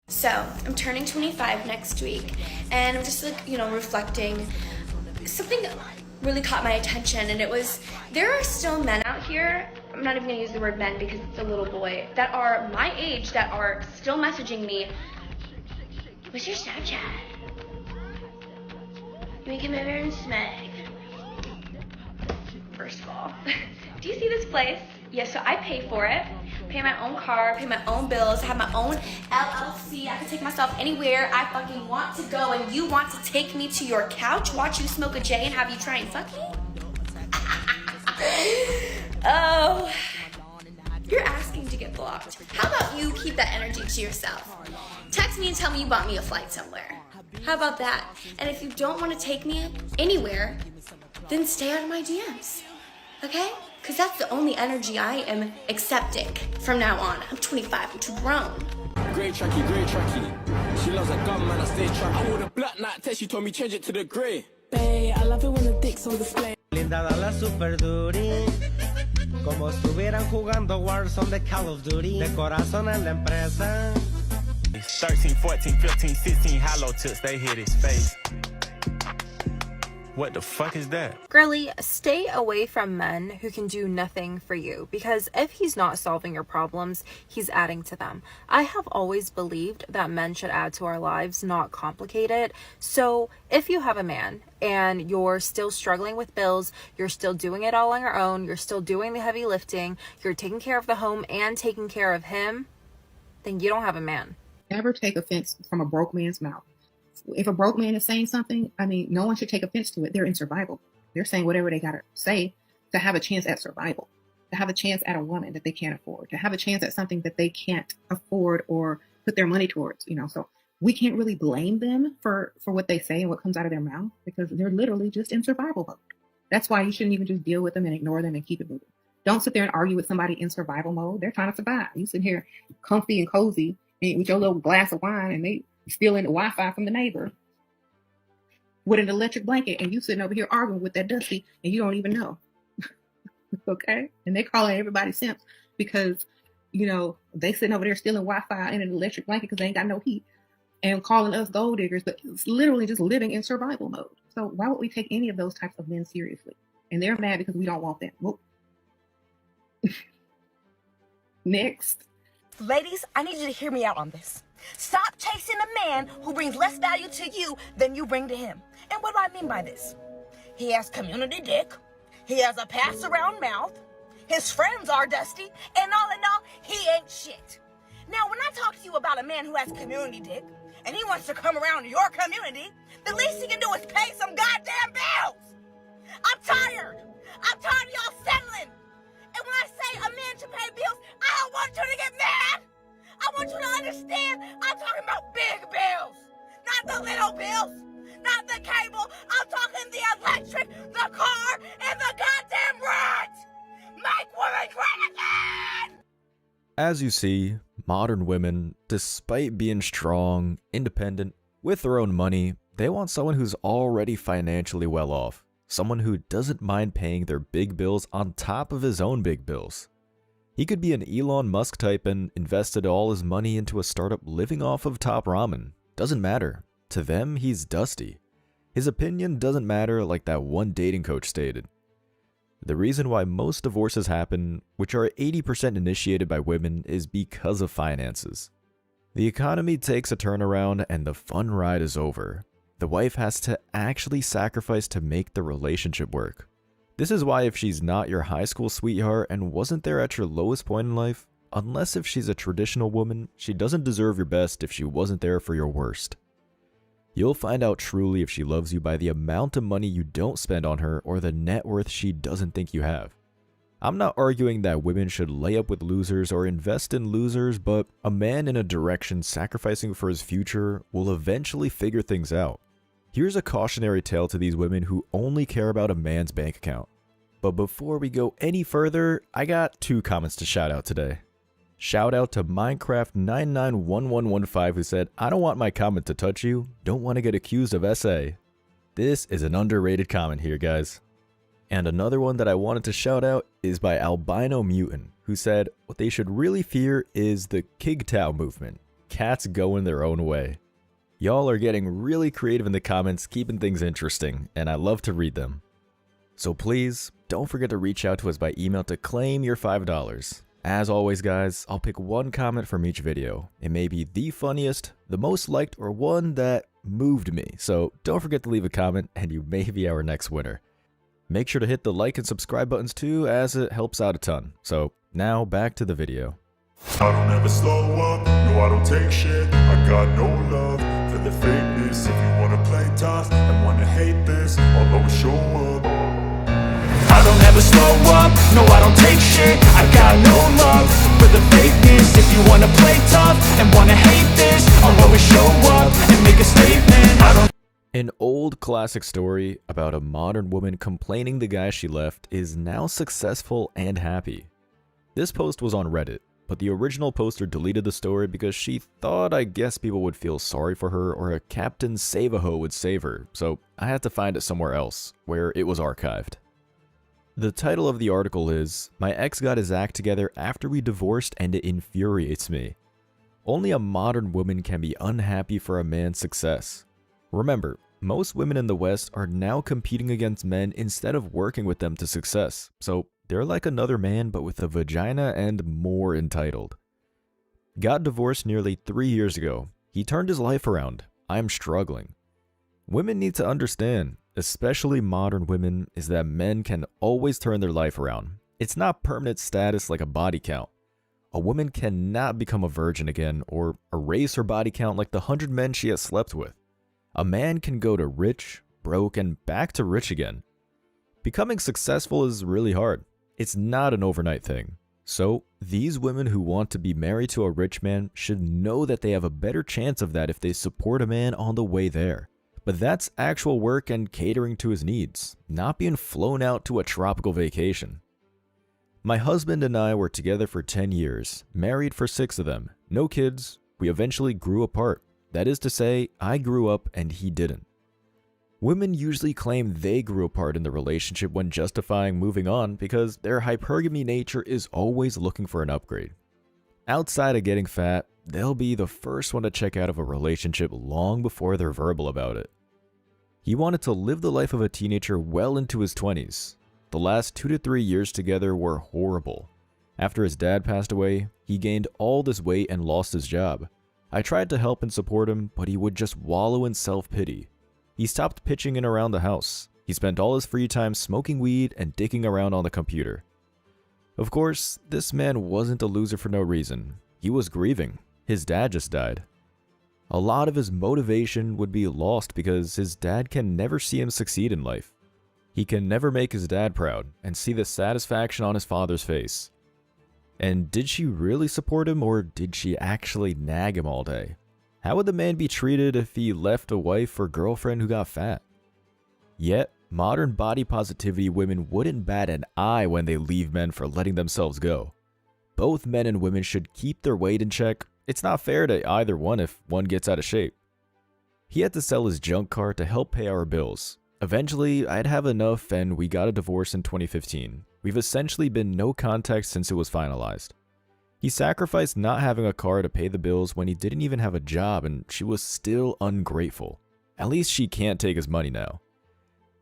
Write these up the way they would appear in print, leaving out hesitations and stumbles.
So I'm turning 25 next week, and I'm just reflecting. Something really caught my attention, and it was there are still men out here. I'm not even gonna use the word men because it's a little boy that are my age that are still messaging me. What's your Snapchat? Make him over and smeg. First of all, do you see this place? Yes, so I pay for it. Pay my own car, pay my own bills, have my own LLC. I can take myself anywhere I fucking want to go, and you want to take me to your couch, watch you smoke a J, and have you try and fuck me? Oh, you're asking to get blocked. How about you keep that energy to yourself? Text me and tell me you bought me a flight somewhere. How about that? And if you don't want to take me anywhere, then stay out of my DMs. Okay? Because that's the only energy I am accepting from now on. I'm 25, I'm too grown. Great tracky. She loves a gun, man, I stay track. I wore the black night test, she told me change it to the grey. Babe, I love it when the dick's on display. Linda da la Super Duty, como estuvieran jugando Warzone de Call of Duty, de corazón en la empresa. 13, 14, 15, 16 hollow tips, they hit his face. What the fuck is that? Girly, stay away from men who can do nothing for you, because if he's not solving your problems, he's adding to them. I have always believed that men should add to our lives, not complicate it. So if you have a man and you're still struggling with bills, you're still doing it all on your own, you're still doing the heavy lifting, you're taking care of the home and taking care of him, then you don't have a man. Never take offense from a broke man's mouth. If a broke man is saying something, I mean, no one should take offense to it. They're in survival. They're saying whatever they got to say to have a chance at survival, to have a chance at a woman that they can't afford, to have a chance at something that they can't afford or put their money towards, So we can't really blame them for what they say and what comes out of their mouth, because they're literally just in survival mode. That's why you shouldn't even just deal with them and ignore them and keep it moving. Don't sit there and argue with somebody in survival mode. They're trying to survive. You sit here comfy and cozy and with your little glass of wine, and they stealing the Wi-Fi from the neighbor with an electric blanket, and you sitting over here arguing with that Dusty, and you don't even know. Okay? And they calling everybody simps because, they sitting over there stealing Wi-Fi and an electric blanket because they ain't got no heat, and calling us gold diggers, but it's literally just living in survival mode. So why would we take any of those types of men seriously? And they're mad because we don't want them. Well, next. Ladies, I need you to hear me out on this. Stop chasing a man who brings less value to you than you bring to him. And what do I mean by this? He has community dick. He has a pass-around mouth. His friends are dusty. And all in all, he ain't shit. Now, when I talk to you about a man who has community dick, and he wants to come around your community, the least he can do is pay some goddamn bills. I'm tired. I'm tired of y'all settling. And when I say a man should pay bills, I don't want you to get mad. I want you to understand I'm talking about big bills, not the little bills, not the cable. I'm talking the electric, the car, and the goddamn rent. Make women great again! As you see, modern women, despite being strong, independent, with their own money, they want someone who's already financially well off. Someone who doesn't mind paying their big bills on top of his own big bills. He could be an Elon Musk type and invested all his money into a startup living off of top ramen. Doesn't matter. To them, he's dusty. His opinion doesn't matter, like that one dating coach stated. The reason why most divorces happen, which are 80% initiated by women, is because of finances. The economy takes a turnaround and the fun ride is over. The wife has to actually sacrifice to make the relationship work. This is why if she's not your high school sweetheart and wasn't there at your lowest point in life, unless if she's a traditional woman, she doesn't deserve your best if she wasn't there for your worst. You'll find out truly if she loves you by the amount of money you don't spend on her or the net worth she doesn't think you have. I'm not arguing that women should lay up with losers or invest in losers, but a man in a direction sacrificing for his future will eventually figure things out. Here's a cautionary tale to these women who only care about a man's bank account. But before we go any further, I got 2 comments to shout out today. Shout out to Minecraft991115 who said, "I don't want my comment to touch you, don't want to get accused of SA." This is an underrated comment here, guys. And another one that I wanted to shout out is by Albino Mutant, who said, "What they should really fear is the Kigtao movement. cats going their own way. Y'all are getting really creative in the comments, keeping things interesting, and I love to read them. So please, don't forget to reach out to us by email to claim your $5. As always guys, I'll pick one comment from each video. It may be the funniest, the most liked, or one that moved me, so don't forget to leave a comment and you may be our next winner. Make sure to hit the like and subscribe buttons too, as it helps out a ton. So now back to the video. I don't ever slow up, no I don't take shit. I got no love for the fakeness. If you wanna play tough and wanna hate this, I'll always show up. I don't ever slow up, no I don't take shit. I got no love for the fakeness. If you wanna play tough and wanna hate this, I'll always show up and make a statement. I don't. An old classic story about a modern woman complaining the guy she left is now successful and happy. This post was on Reddit, but the original poster deleted the story because she thought I guess people would feel sorry for her or a Captain Save-A-Ho would save her, so I had to find it somewhere else, where it was archived. The title of the article is, "My ex got his act together after we divorced and it infuriates me. Only a modern woman can be unhappy for a man's success." Remember, most women in the West are now competing against men instead of working with them to success, so they're like another man but with a vagina and more entitled. Got divorced nearly 3 years ago. He turned his life around. I'm struggling. Women need to understand, especially modern women, is that men can always turn their life around. It's not permanent status like a body count. A woman cannot become a virgin again or erase her body count like the 100 men she has slept with. A man can go to rich, broke, and back to rich again. Becoming successful is really hard. It's not an overnight thing. So, these women who want to be married to a rich man should know that they have a better chance of that if they support a man on the way there. But that's actual work and catering to his needs, not being flown out to a tropical vacation. My husband and I were together for 10 years, married for 6 of them, no kids. We eventually grew apart. That is to say, I grew up and he didn't. Women usually claim they grew apart in the relationship when justifying moving on because their hypergamy nature is always looking for an upgrade. Outside of getting fat, they'll be the first one to check out of a relationship long before they're verbal about it. He wanted to live the life of a teenager well into his 20s. The last 2 to 3 years together were horrible. After his dad passed away, he gained all this weight and lost his job. I tried to help and support him, but he would just wallow in self-pity. He stopped pitching in around the house. He spent all his free time smoking weed and dicking around on the computer. Of course, this man wasn't a loser for no reason. He was grieving. His dad just died. A lot of his motivation would be lost because his dad can never see him succeed in life. He can never make his dad proud and see the satisfaction on his father's face. And did she really support him, or did she actually nag him all day? How would the man be treated if he left a wife or girlfriend who got fat? Yet, modern body positivity women wouldn't bat an eye when they leave men for letting themselves go. Both men and women should keep their weight in check. It's not fair to either one if one gets out of shape. He had to sell his junk car to help pay our bills. Eventually, I'd have enough and we got a divorce in 2015. We've essentially been no contact since it was finalized. He sacrificed not having a car to pay the bills when he didn't even have a job, and she was still ungrateful. At least she can't take his money now.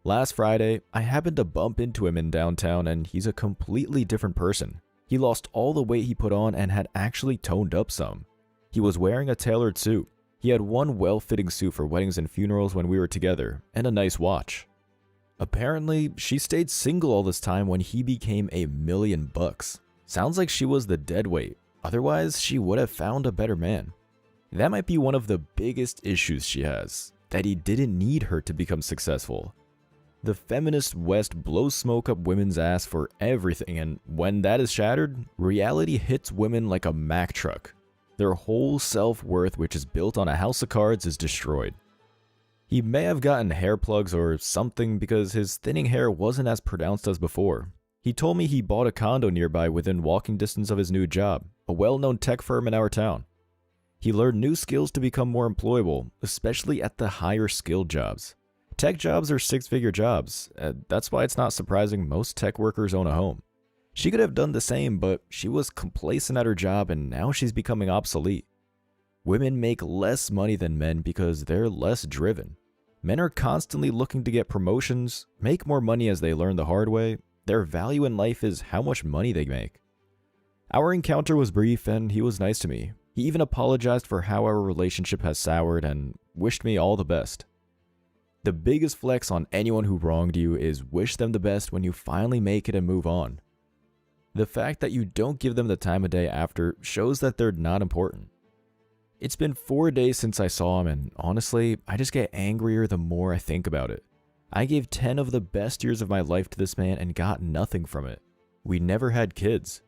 Last Friday, I happened to bump into him in downtown and he's a completely different person. He lost all the weight he put on and had actually toned up some. He was wearing a tailored suit. He had one well-fitting suit for weddings and funerals when we were together, and a nice watch. Apparently, she stayed single all this time when he became $1 million. Sounds like she was the deadweight, otherwise she would have found a better man. That might be one of the biggest issues she has, that he didn't need her to become successful. The feminist West blows smoke up women's ass for everything, and when that is shattered, reality hits women like a Mack truck. Their whole self-worth, which is built on a house of cards, is destroyed. He may have gotten hair plugs or something because his thinning hair wasn't as pronounced as before. He told me he bought a condo nearby within walking distance of his new job, a well-known tech firm in our town. He learned new skills to become more employable, especially at the higher skilled jobs. Tech jobs are 6-figure jobs. That's why it's not surprising most tech workers own a home. She could have done the same, but she was complacent at her job and now she's becoming obsolete. Women make less money than men because they're less driven. Men are constantly looking to get promotions, make more money as they learn the hard way. Their value in life is how much money they make. Our encounter was brief and he was nice to me. He even apologized for how our relationship has soured and wished me all the best. The biggest flex on anyone who wronged you is wish them the best when you finally make it and move on. The fact that you don't give them the time of day after shows that they're not important. It's been 4 days since I saw him, and honestly, I just get angrier the more I think about it. I gave 10 of the best years of my life to this man and got nothing from it. We never had kids.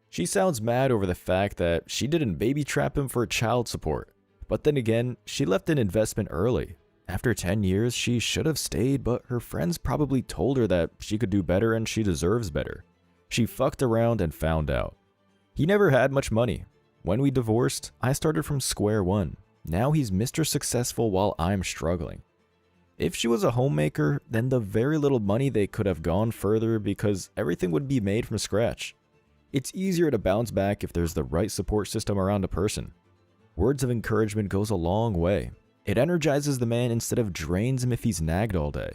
She sounds mad over the fact that she didn't baby trap him for child support. But then again, she left an investment early. After 10 years, she should have stayed, but her friends probably told her that she could do better and she deserves better. She fucked around and found out. He never had much money. When we divorced, I started from square one. Now he's Mr. Successful while I'm struggling. If she was a homemaker, then the very little money they could have gone further because everything would be made from scratch. It's easier to bounce back if there's the right support system around a person. Words of encouragement goes a long way. It energizes the man instead of drains him if he's nagged all day.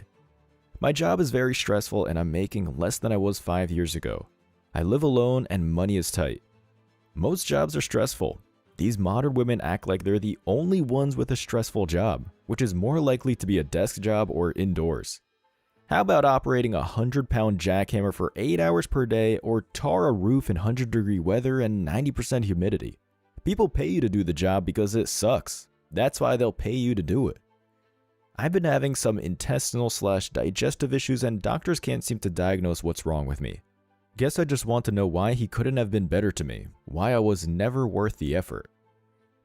My job is very stressful and I'm making less than I was 5 years ago. I live alone and money is tight. Most jobs are stressful. These modern women act like they're the only ones with a stressful job, which is more likely to be a desk job or indoors. How about operating a 100-pound jackhammer for 8 hours per day or tar a roof in 100-degree weather and 90% humidity? People pay you to do the job because it sucks. That's why they'll pay you to do it. I've been having some intestinal/digestive issues and doctors can't seem to diagnose what's wrong with me. Guess I just want to know why he couldn't have been better to me, why I was never worth the effort.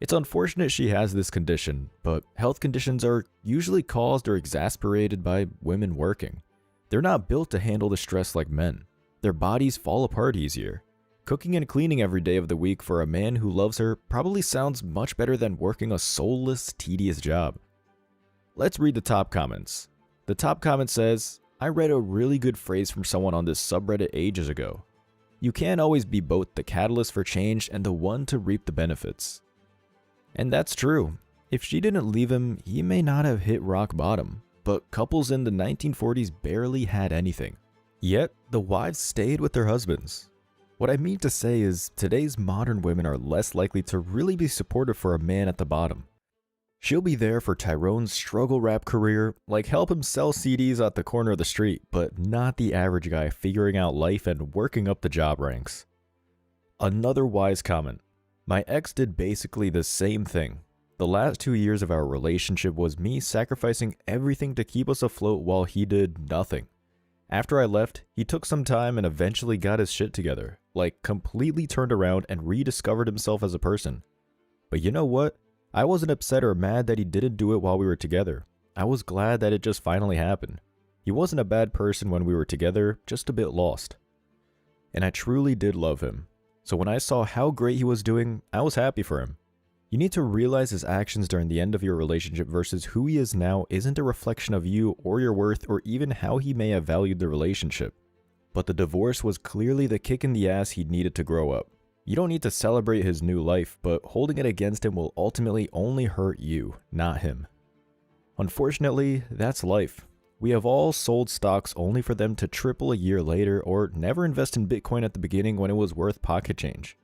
It's unfortunate she has this condition, but health conditions are usually caused or exasperated by women working. They're not built to handle the stress like men. Their bodies fall apart easier. Cooking and cleaning every day of the week for a man who loves her probably sounds much better than working a soulless, tedious job. Let's read the top comments. The top comment says, I read a really good phrase from someone on this subreddit ages ago. You can't always be both the catalyst for change and the one to reap the benefits. And that's true. If she didn't leave him, he may not have hit rock bottom, but couples in the 1940s barely had anything. Yet, the wives stayed with their husbands. What I mean to say is, today's modern women are less likely to really be supportive for a man at the bottom. She'll be there for Tyrone's struggle rap career, like help him sell CDs at the corner of the street, but not the average guy figuring out life and working up the job ranks. Another wise comment. My ex did basically the same thing. The last 2 years of our relationship was me sacrificing everything to keep us afloat while he did nothing. After I left, he took some time and eventually got his shit together, like completely turned around and rediscovered himself as a person. But you know what? I wasn't upset or mad that he didn't do it while we were together. I was glad that it just finally happened. He wasn't a bad person when we were together, just a bit lost. And I truly did love him. So when I saw how great he was doing, I was happy for him. You need to realize his actions during the end of your relationship versus who he is now isn't a reflection of you or your worth or even how he may have valued the relationship. But the divorce was clearly the kick in the ass he needed to grow up. You don't need to celebrate his new life, but holding it against him will ultimately only hurt you, not him. Unfortunately, that's life. We have all sold stocks only for them to triple a year later or never invest in Bitcoin at the beginning when it was worth pocket change.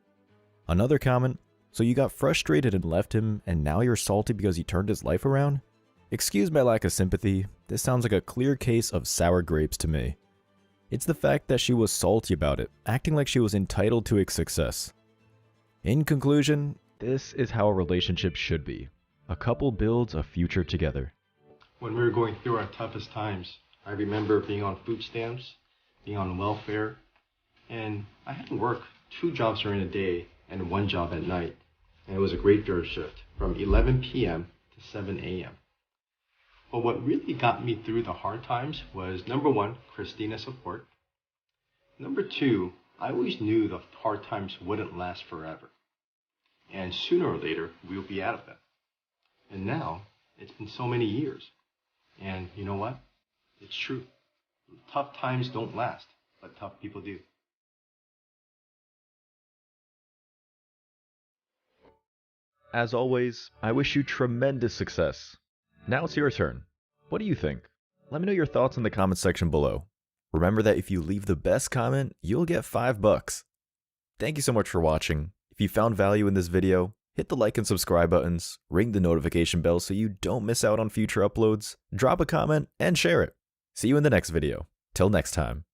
Another comment, so you got frustrated and left him and now you're salty because he turned his life around? Excuse my lack of sympathy, this sounds like a clear case of sour grapes to me. It's the fact that she was salty about it, acting like she was entitled to its success. In conclusion, this is how a relationship should be. A couple builds a future together. When we were going through our toughest times, I remember being on food stamps, being on welfare, and I had to work 2 jobs during the day and 1 job at night. And it was a graveyard shift from 11 p.m. to 7 a.m. But what really got me through the hard times was, number 1, Christina's support. Number 2, I always knew the hard times wouldn't last forever. And sooner or later, we'll be out of them. And now, it's been so many years. And you know what? It's true. Tough times don't last, but tough people do. As always, I wish you tremendous success. Now it's your turn. What do you think? Let me know your thoughts in the comment section below. Remember that if you leave the best comment, you'll get $5. Thank you so much for watching. If you found value in this video, hit the like and subscribe buttons, ring the notification bell so you don't miss out on future uploads, drop a comment, and share it. See you in the next video. Till next time.